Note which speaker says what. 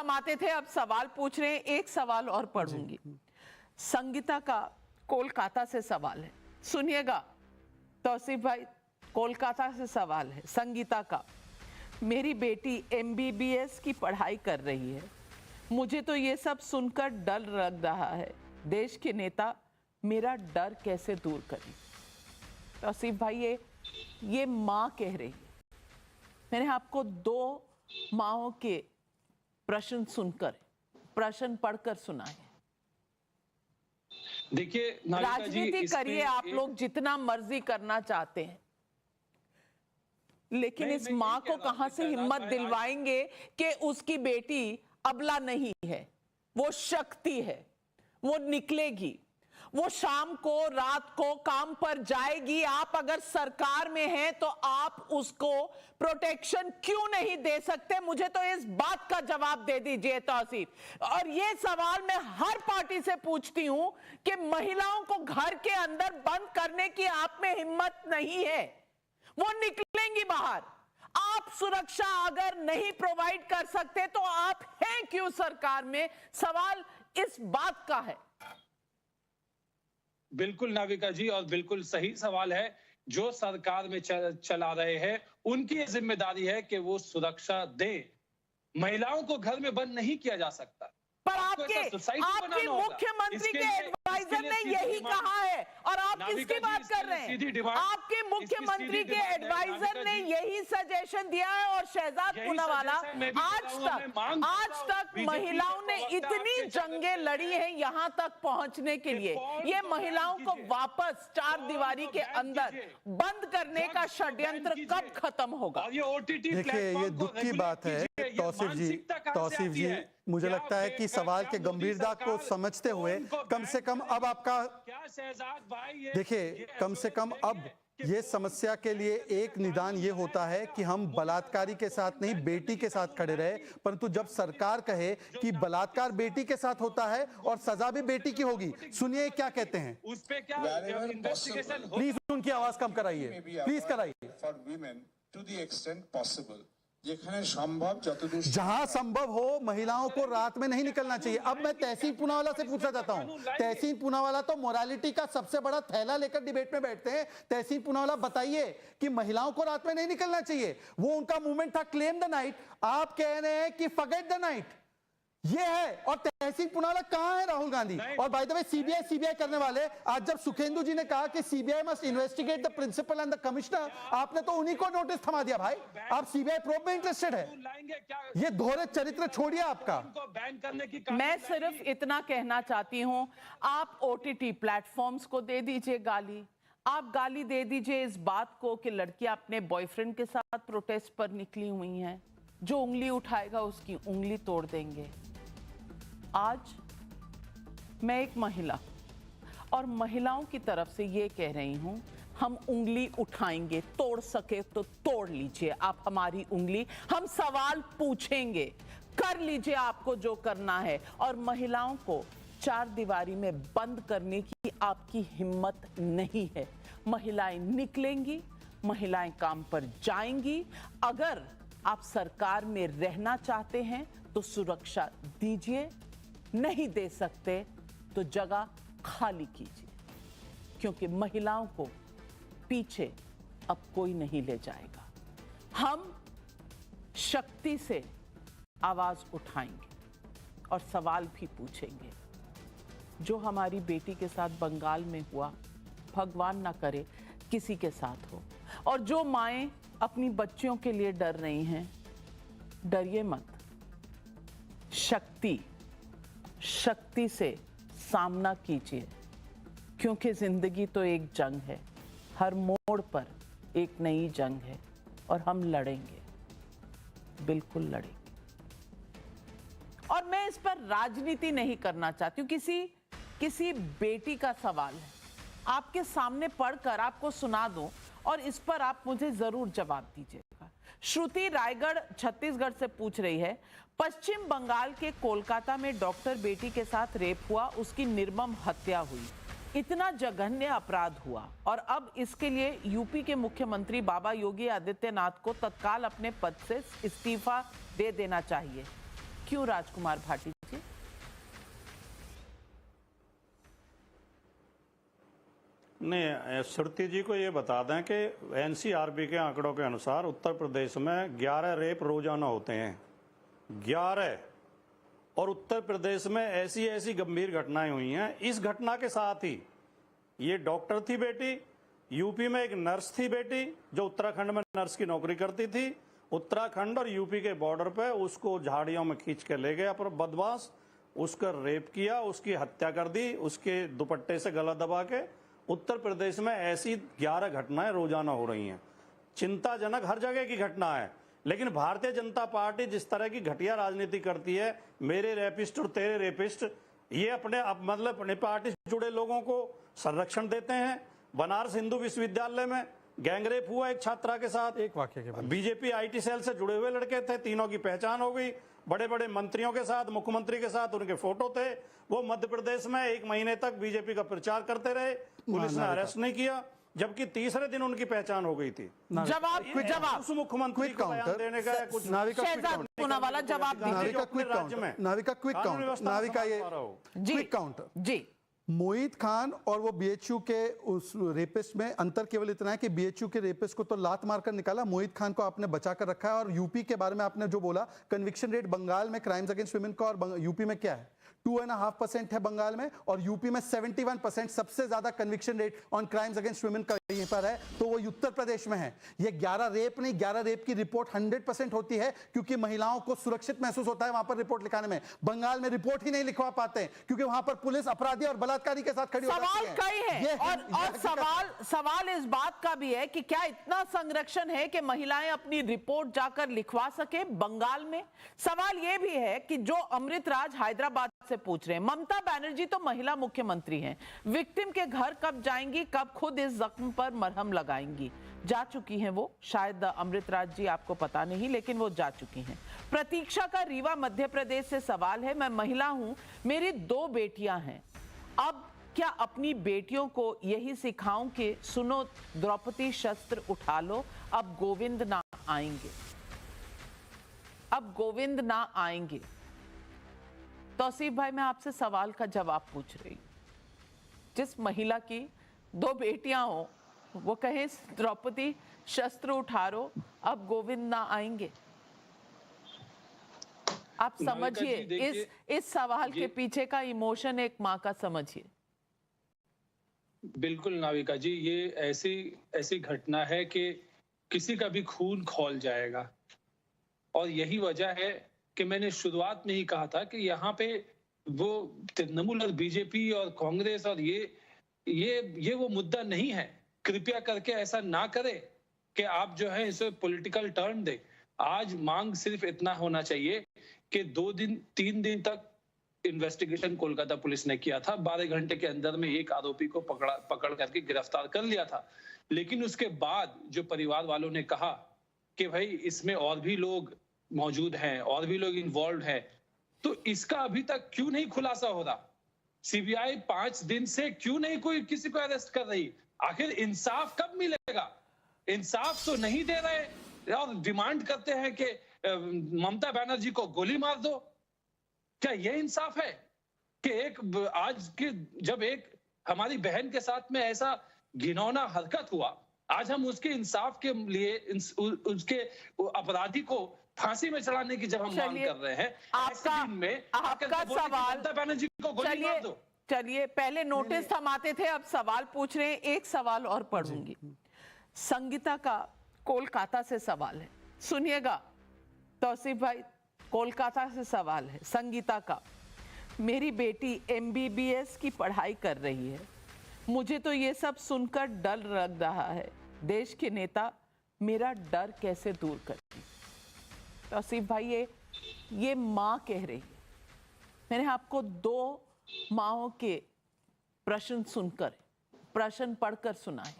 Speaker 1: थमाते थे, अब सवाल पूछ रहे हैं। एक सवाल और पढ़ूंगी। संगीता का कोलकाता से सवाल है, सुनिएगा तौसीफ भाई। कोलकाता से सवाल है संगीता का। मेरी बेटी MBBS की पढ़ाई कर रही है, मुझे तो ये सब सुनकर डर लग रहा है। देश के नेता मेरा डर कैसे दूर करें? तौसीफ भाई, ये माँ कह रही है। मैंने आपको 2 माओं के प्रश्न सुनकर, प्रश्न पढ़कर सुना है।
Speaker 2: देखिए
Speaker 1: राजनीति करिए आप लोग जितना मर्जी करना चाहते हैं, लेकिन इस माँ को कहां से हिम्मत दिलवाएंगे कि उसकी बेटी अबला नहीं है, वो शक्ति है, वो निकलेगी, वो शाम को रात को काम पर जाएगी। आप अगर सरकार में हैं तो आप उसको प्रोटेक्शन क्यों नहीं दे सकते? मुझे तो इस बात का जवाब दे दीजिए तौसीफ। और ये सवाल मैं हर पार्टी से पूछती हूं कि महिलाओं को घर के अंदर बंद करने की आप में हिम्मत नहीं है, वो निकलेंगी बाहर। आप सुरक्षा अगर नहीं प्रोवाइड कर सकते तो आप हैं क्यों सरकार में? सवाल इस बात का है।
Speaker 2: बिल्कुल नाविका जी, और बिल्कुल सही सवाल है। जो सरकार में चला रहे हैं उनकी जिम्मेदारी है कि वो सुरक्षा दे। महिलाओं को घर में बंद नहीं किया जा सकता।
Speaker 1: पर आपके मुख्यमंत्री के एडवाइजर ने यही कहा है, और आप किसकी बात कर रहे हैं? आपके मुख्यमंत्री के एडवाइजर ने यही सजेशन दिया है। और शहजाद पूनावाला, आज तक महिलाओं ने इतनी जंगें लड़ी हैं यहां तक पहुंचने के लिए। ये महिलाओं को वापस 4 दीवारी के अंदर बंद करने का षड्यंत्र कब खत्म होगा?
Speaker 3: देखिए, ये दुख की बात है तौसीफ जी, मुझे लगता है कि सवाल के गंभीरता को समझते हुए कम से कम अब आपका, देखिए, कम से कम अब ये समस्या के लिए एक निदान ये होता है कि हम बलात्कारी के साथ नहीं बेटी के साथ खड़े रहे। परंतु जब सरकार कहे कि बलात्कार बेटी के साथ होता है और सजा भी बेटी की होगी, सुनिए क्या कहते हैं।
Speaker 2: उस पे क्या इन्वेस्टिगेशन?
Speaker 3: प्लीज उनकी आवाज कम कराइए, प्लीज कराइए। जहां संभव हो महिलाओं को रात में नहीं निकलना चाहिए। अब मैं तहसीन पूनावाला से पूछना चाहता हूं। तहसीन पूनावाला तो मोरालिटी का सबसे बड़ा थैला लेकर डिबेट में बैठते हैं। तहसीन पूनावाला, बताइए कि महिलाओं को रात में नहीं निकलना चाहिए। वो उनका मूवमेंट था क्लेम द नाइट, आप कह रहे हैं कि फॉरगेट द नाइट। ये है। और तहसीन पूनावाला कहां है राहुल गांधी? और बाय द वे सीबीआई करने वाले, आज जब सुखेंदु जी ने कहा कि CBI must investigate the principal and the commissioner, आपने तो उन्हीं को नोटिस थमा दिया। भाई, आप सीबीआई प्रोब में इंटरेस्टेड है? ये दोहरे चरित्र छोड़िए आपका।
Speaker 1: मैं सिर्फ इतना कहना चाहती हूं, आप OTT प्लेटफॉर्म्स को दे दीजिए गाली। आप गाली दे दीजिए इस बात को कि लड़कियां अपने बॉयफ्रेंड के साथ प्रोटेस्ट पर निकली हुई हैं। जो उंगली उठाएगा उसकी उंगली तोड़ देंगे। आज मैं एक महिला और महिलाओं की तरफ से ये कह रही हूं, हम उंगली उठाएंगे, तोड़ सके तो तोड़ लीजिए आप हमारी उंगली। हम सवाल पूछेंगे, कर लीजिए आपको जो करना है। और महिलाओं को 4 दीवारी में बंद करने की आपकी हिम्मत नहीं है। महिलाएं निकलेंगी, महिलाएं काम पर जाएंगी। अगर आप सरकार में रहना चाहते हैं तो सुरक्षा दीजिए, नहीं दे सकते तो जगह खाली कीजिए, क्योंकि महिलाओं को पीछे अब कोई नहीं ले जाएगा। हम शक्ति से आवाज उठाएंगे और सवाल भी पूछेंगे। जो हमारी बेटी के साथ बंगाल में हुआ, भगवान ना करे किसी के साथ हो। और जो माएं अपनी बच्चियों के लिए डर रही हैं, डरिए मत। शक्ति से सामना कीजिए, क्योंकि जिंदगी तो एक जंग है। हर मोड़ पर एक नई जंग है और हम लड़ेंगे, बिल्कुल लड़ेंगे। और मैं इस पर राजनीति नहीं करना चाहती हूँ। किसी बेटी का सवाल है, आपके सामने पढ़कर आपको सुना दूं और इस पर आप मुझे जरूर जवाब दीजिएगा। श्रुति रायगढ़ छत्तीसगढ़ से पूछ रही है, पश्चिम बंगाल के कोलकाता में डॉक्टर बेटी के साथ रेप हुआ, उसकी निर्मम हत्या हुई, इतना जघन्य अपराध हुआ और अब इसके लिए यूपी के मुख्यमंत्री बाबा योगी आदित्यनाथ को तत्काल अपने पद से इस्तीफा दे देना चाहिए। क्यों राजकुमार भाटी जी?
Speaker 4: नहीं, श्रुति जी को ये बता दें कि एनसीआरबी के आंकड़ों के अनुसार उत्तर प्रदेश में 11 रेप रोजाना होते हैं, 11। और उत्तर प्रदेश में ऐसी ऐसी गंभीर घटनाएं हुई हैं। इस घटना के साथ ही ये डॉक्टर थी बेटी, यूपी में एक नर्स थी बेटी जो उत्तराखंड में नर्स की नौकरी करती थी। उत्तराखंड और यूपी के बॉर्डर पे उसको झाड़ियों में खींच के ले गया पर बदमाश, उसका रेप किया, उसकी हत्या कर दी, उसके दुपट्टे से गला दबा के। उत्तर प्रदेश में ऐसी 11 घटनाएं रोजाना हो रही हैं। चिंताजनक हर जगह की घटना है, लेकिन भारतीय जनता पार्टी जिस तरह की घटिया राजनीति करती है, मेरे रेपिस्ट और तेरे रेपिस्ट, ये अपने पार्टी से जुड़े लोगों को संरक्षण देते हैं। बनारस हिंदू विश्वविद्यालय में गैंगरेप हुआ एक छात्रा के साथ,
Speaker 3: एक वाक्य के बाद
Speaker 4: बीजेपी आईटी सेल से जुड़े हुए लड़के थे, तीनों की पहचान हो गई। बड़े बड़े मंत्रियों के साथ, मुख्यमंत्री के साथ उनके फोटो थे। वो मध्य प्रदेश में 1 महीने तक बीजेपी का प्रचार करते रहे, पुलिस ने अरेस्ट नहीं किया, जबकि तीसरे दिन उनकी पहचान हो गई थी।
Speaker 1: जवाब
Speaker 4: उस मुख्यमंत्री को बयान देने का कुछ
Speaker 1: शहजाद पूनावाला जवाब दीजिए।
Speaker 3: नाविका क्विक काउंटर
Speaker 1: जी।
Speaker 3: मोहित खान और वो बीएचयू के उस रेपिस्ट में अंतर केवल इतना है कि बीएचयू के रेपिस्ट को तो लात मारकर निकाला, मोहित खान को आपने बचा कर रखा है। और यूपी के बारे में आपने जो बोला, कन्विक्शन रेट बंगाल में क्राइम्स अगेंस्ट वुमेन का और यूपी में क्या है, 2.5% है बंगाल में, और यूपी में 71%, सबसे ज्यादा conviction rate on crimes against women का यहीं पर है, तो वो उत्तर प्रदेश में है। ये 11 रेप नहीं, 11 रेप की रिपोर्ट 100% होती है, क्योंकि महिलाओं को सुरक्षित महसूस होता है वहां पर रिपोर्ट लिखाने में। बंगाल में रिपोर्ट ही नहीं लिखवा पाते क्योंकि वहां पर पुलिस अपराधी और बलात्कारी के साथ खड़ी हो जाती है।
Speaker 1: सवाल कई है और सवाल इस बात का भी है कि क्या इतना संरक्षण है कि महिलाएं अपनी रिपोर्ट जाकर लिखवा सके बंगाल में? सवाल यह भी है कि जो अमृतराज हैदराबाद से पूछ रहे हैं, ममता बनर्जी तो महिला मुख्यमंत्री हैं, विक्टिम के घर कब जाएंगी, कब खुद इस जख्म पर मरहम लगाएंगी? जा चुकी हैं वो, शायद अमृतराज जी आपको पता नहीं, लेकिन वो जा चुकी हैं। प्रतीक्षा का रीवा मध्य प्रदेश से सवाल है, मैं महिला हूं, मेरी 2 बेटियां हैं, अब क्या अपनी बेटियों को यही सिखाऊं कि सुनो द्रौपदी शस्त्र उठा लो, अब गोविंद ना आएंगे, अब गोविंद ना आएंगे? तौसीफ भाई, मैं आपसे सवाल का जवाब पूछ रही हूं। जिस महिला की 2 बेटियां हो, वो कहे द्रौपदी शस्त्र उठा लो, अब गोविंद ना आएंगे? आप समझिए इस सवाल के पीछे का इमोशन एक मां का, समझिए।
Speaker 2: बिल्कुल नाविका जी, ये ऐसी घटना है कि किसी का भी खून खौल जाएगा। और यही वजह है कि मैंने शुरुआत में ही कहा था कि यहाँ पे वो तृणमूल और बीजेपी और कांग्रेस और ये वो मुद्दा नहीं है। कृपया करके ऐसा ना करे कि आप जो है इसे पॉलिटिकल टर्न दे। आज मांग सिर्फ इतना होना चाहिए कि 2-3 दिन तक इन्वेस्टिगेशन कोलकाता पुलिस ने किया था, 12 घंटे के अंदर में एक आरोपी को पकड़ करके गिरफ्तार कर लिया था। लेकिन उसके बाद जो परिवार वालों ने कहा कि भाई इसमें और भी लोग मौजूद हैं, और भी लोग इन्वॉल्व हैं, तो इसका अभी तक क्यों नहीं खुलासा हो रहा? सीबीआई 5 दिन से क्यों नहीं कोई किसी को अरेस्ट कर रही? आखिर इंसाफ कब मिलेगा? इंसाफ तो नहीं दे रहे और डिमांड करते हैं कि ममता बनर्जी को गोली मार दो। क्या यह इंसाफ है कि आज के जब एक हमारी बहन के साथ में ऐसा घिनौना हरकत हुआ, आज हम उसके इंसाफ के लिए उसके अपराधी को फांसी में चढ़ाने की जब हम मांग कर रहे हैं,
Speaker 1: आपका सवाल,
Speaker 2: ममता बनर्जी को गोली मार दो।
Speaker 1: चलिए, पहले नोटिस थमाते थे, अब सवाल पूछ रहे हैं। एक सवाल और पढ़ूंगी। संगीता का कोलकाता से सवाल है, सुनिएगा तौसीफ भाई, कोलकाता से सवाल है संगीता का। मेरी बेटी MBBS की पढ़ाई कर रही है, मुझे तो ये सब सुनकर डर लग रहा है, देश के नेता मेरा डर कैसे दूर करें? तौसीफ भाई, ये माँ कह रही है। मैंने आपको 2 माँओं के प्रश्न पढ़कर सुनाए।